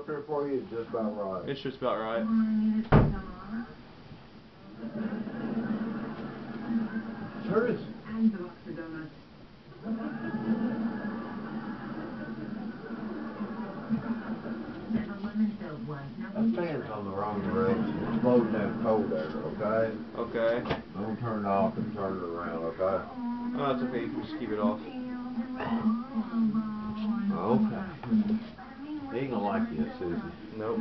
up here for you? It's just about right. It's just about right. Sure is. And the box of donuts. And a lemon-filled one. That fan's on the wrong direction. It's blowing that cold air, okay? Okay. Don't turn it off and turn it around, okay? Oh, that's okay. You can just keep it off. Okay. He ain't gonna like this, is he? Nope.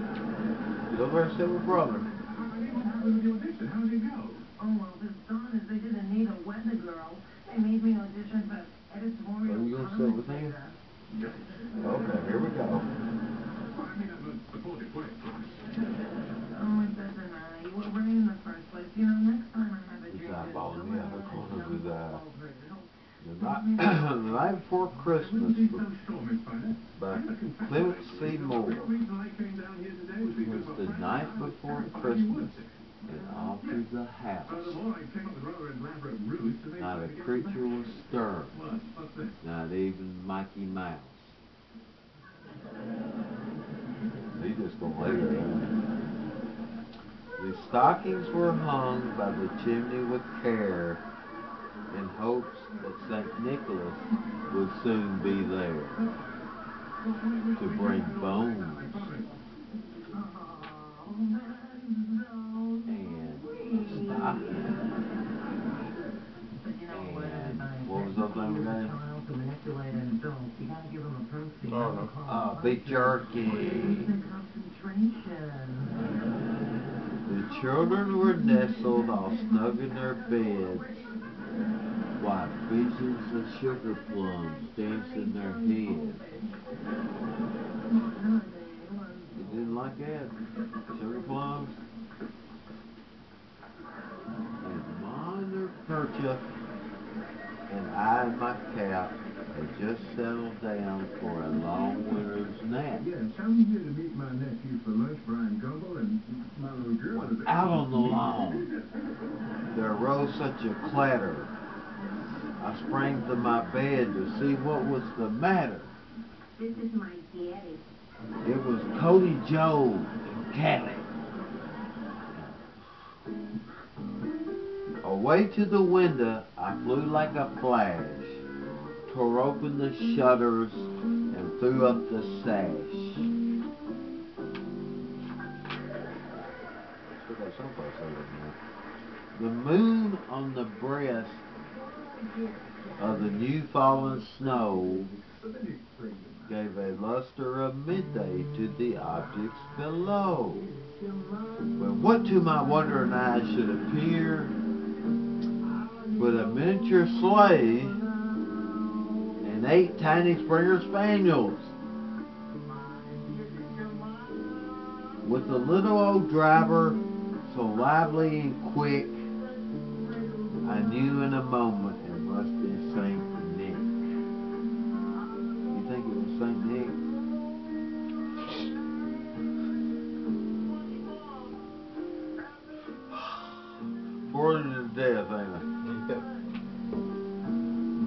He's over there and sit with brother. How'd it go? Oh, well, this dawn is they didn't need a weather girl. They made me audition for editorial. So you gonna sit with him? Okay, here we go. Oh, it doesn't matter. You were right in the first place. You know, next time I have a He's drink. eyeballing me out of the corner of his eye. The night before Christmas, by Clement C. Moore. It was the night before Christmas, and all through the house, not a creature was stirring, not even Mikey Mouse. He just gonna lay there, ain't he? The stockings were hung by the chimney with care, in hopes that St. Nicholas would soon be there to bring bones and stockings. And what was the other name again? Beef jerky. The children were nestled all snug in their beds, while visions of sugar plums danced in their heads. You didn't like that? Sugar plums? And Ma in her kerchief and I in my cap had just settled down for a long winter's nap. Yes, I'm here to meet my nephew for lunch, Brian Gumble, and my little girl is... Out on the lawn, there arose such a clatter. I sprang to my bed to see what was the matter. This is my daddy. It was Cody Joe and Callie. Away to the window, I flew like a flash, tore open the shutters, and threw up the sash. The moon on the breast of the new fallen snow gave a luster of midday to the objects below. When what to my wondering eyes should appear but a miniature sleigh and 8 tiny Springer Spaniels, with a little old driver so lively and quick, I knew in a moment it must be Saint Nick. You think it was Saint Nick? Bored to death, ain't I?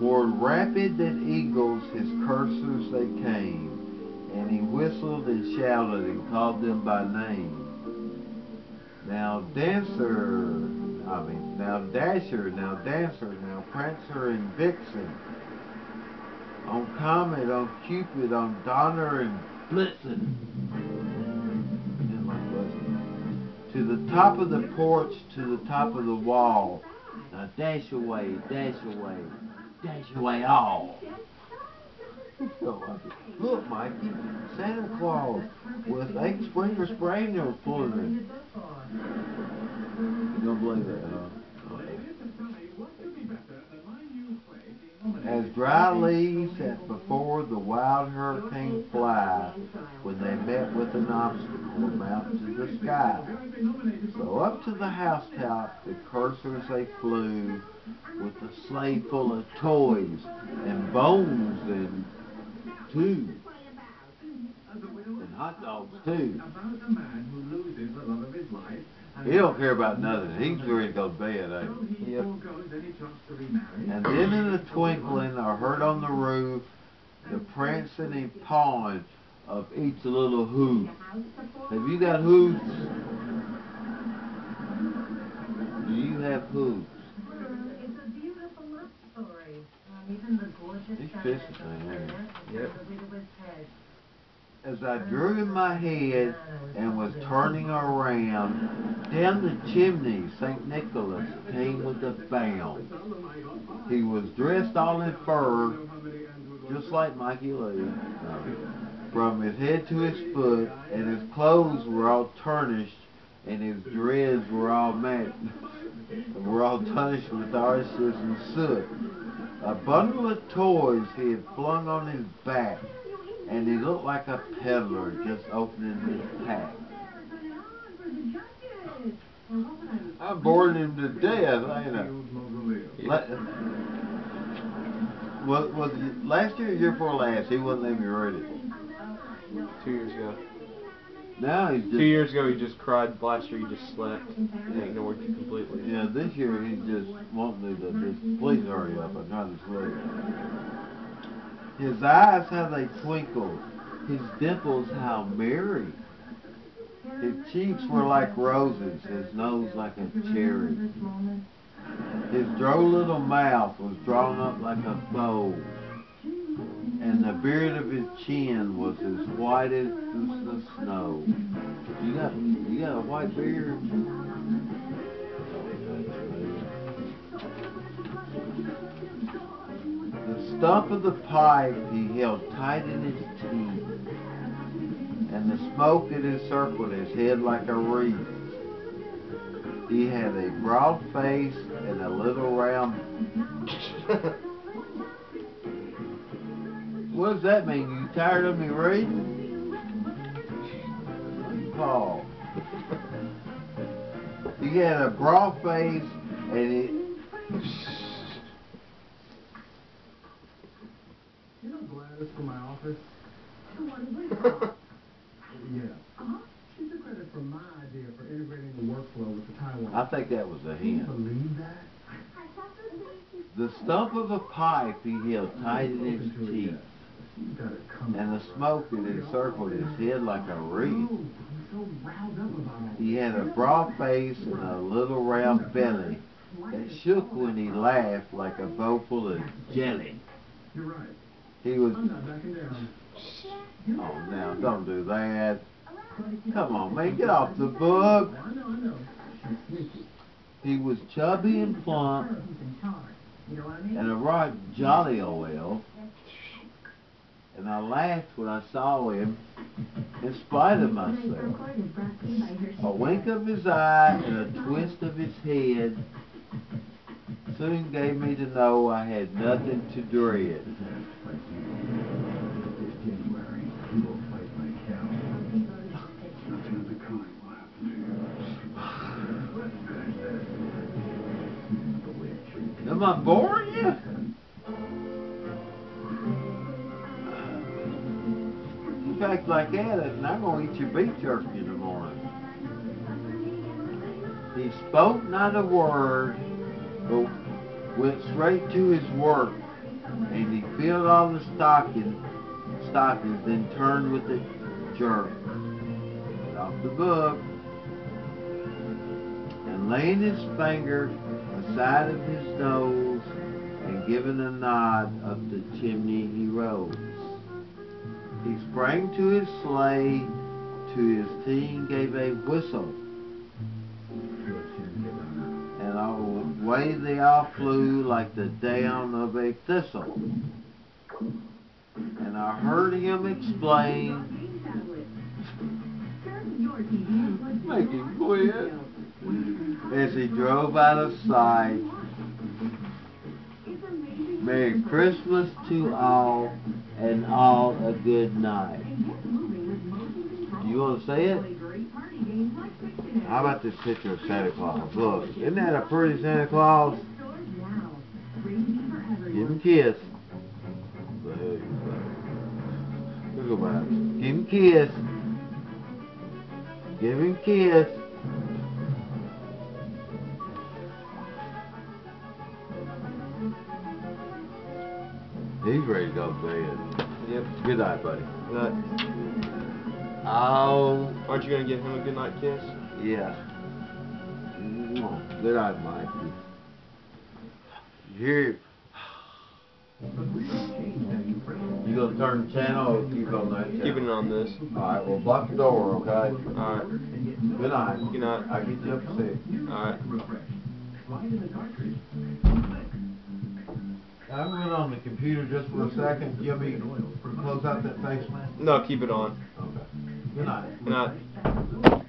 More rapid than eagles, his coursers they came, and he whistled and shouted and called them by name. Now Dancer, now Dasher, now Dancer, now Prancer and Vixen, on Comet, on Cupid, on Donner and Blitzen. Didn't like Blitzen. To the top of the porch, to the top of the wall. Now dash away all. Look, Mikey, Santa Claus with 8 Springer Spaniels pulling it. You don't believe that, huh? As dry leaves that before the wild hurricane fly when they met with an obstacle mounted to the sky. So up to the housetop the coursers they flew, with a sleigh full of toys and bones and too. And hot dogs too. He don't care about nothing. He's ready to go to bed, ain't he? Yep. And then in a twinkling I heard on the roof the prancing and pawing of each little hoop. Have you got hoops? Do you have hoops? It's a beautiful love story. Even the gorgeous He's sky fishing, is ain't he? Yep. with his head. As I drew in my head and was turning around, down the chimney St. Nicholas came with a bound. He was dressed all in fur, just like Mikey Lee, from his head to his foot, and his clothes were all tarnished, and his dreads were all tarnished with ashes and soot. A bundle of toys he had flung on his back, and he looked like a peddler just opening his pack. I bored him to death, ain't I? Was it last year or year before last? He wouldn't let me read it. 2 years ago. Now he's just... 2 years ago he just cried. Last year he just slept. He ignored you completely. Yeah, this year he's just wanting me to just please hurry up. I'm trying to sleep. His eyes, how they twinkled. His dimples, how merry. His cheeks were like roses, his nose like a cherry. His droll little mouth was drawn up like a bow, and the beard of his chin was as white as the snow. You got a white beard? The stump of the pipe he held tight in his teeth, and the smoke it encircled his head like a wreath. He had a broad face and a little round... What does that mean? You tired of me reading? Paul. He had a broad face and it... You know Gladys from my office? Yeah. She took credit for my idea for integrating the workflow with the Taiwan. I think that was a Can you hint. believe that? The stump of a pipe he held tight in his teeth, You gotta come and the smoke it encircled his head like a wreath. I'm so riled up about all He had a broad face and a little round belly that shook when he laughed like a bowl full of jelly. You're right. He was... I'm not backing down. Oh, now, don't do that. Come on, man, get off the book. I know. She's sneaky. He was chubby and plump, and a right jolly OL. And I laughed when I saw him, in spite of myself. A wink of his eye and a twist of his head soon gave me to know I had nothing to dread. Am I boring you? In fact, like that, and I'm going to eat your beef jerky in the morning. He spoke not a word, but went straight to his work, and he filled all the stockings, then turned with a jerk. Off the book, and laying his finger aside of his nose, and giving a nod up the chimney he rose. He sprang to his sleigh, to his team gave a whistle, and away they all flew like the down of a thistle. And I heard him explain, make him quit, as he drove out of sight. Merry Christmas to all, and all a good night. You want to say it? How about this picture of Santa Claus? Look, isn't that a pretty Santa Claus? Give him a kiss. Look about it. Give him a kiss. Give him a kiss. He's ready to go to bed. Yep. Good night, buddy. Good night. Oh, Aren't you gonna give him a good night kiss? yeah. Good night, Mikey. You gonna turn the channel or keep on that channel? Keeping it on this. Alright, well block the door, okay? Alright. Good night. Good night. I get you upset. Alright. I went on the computer just for a second. You want me to close out that face mask? No, keep it on. Okay. Good night. Good night.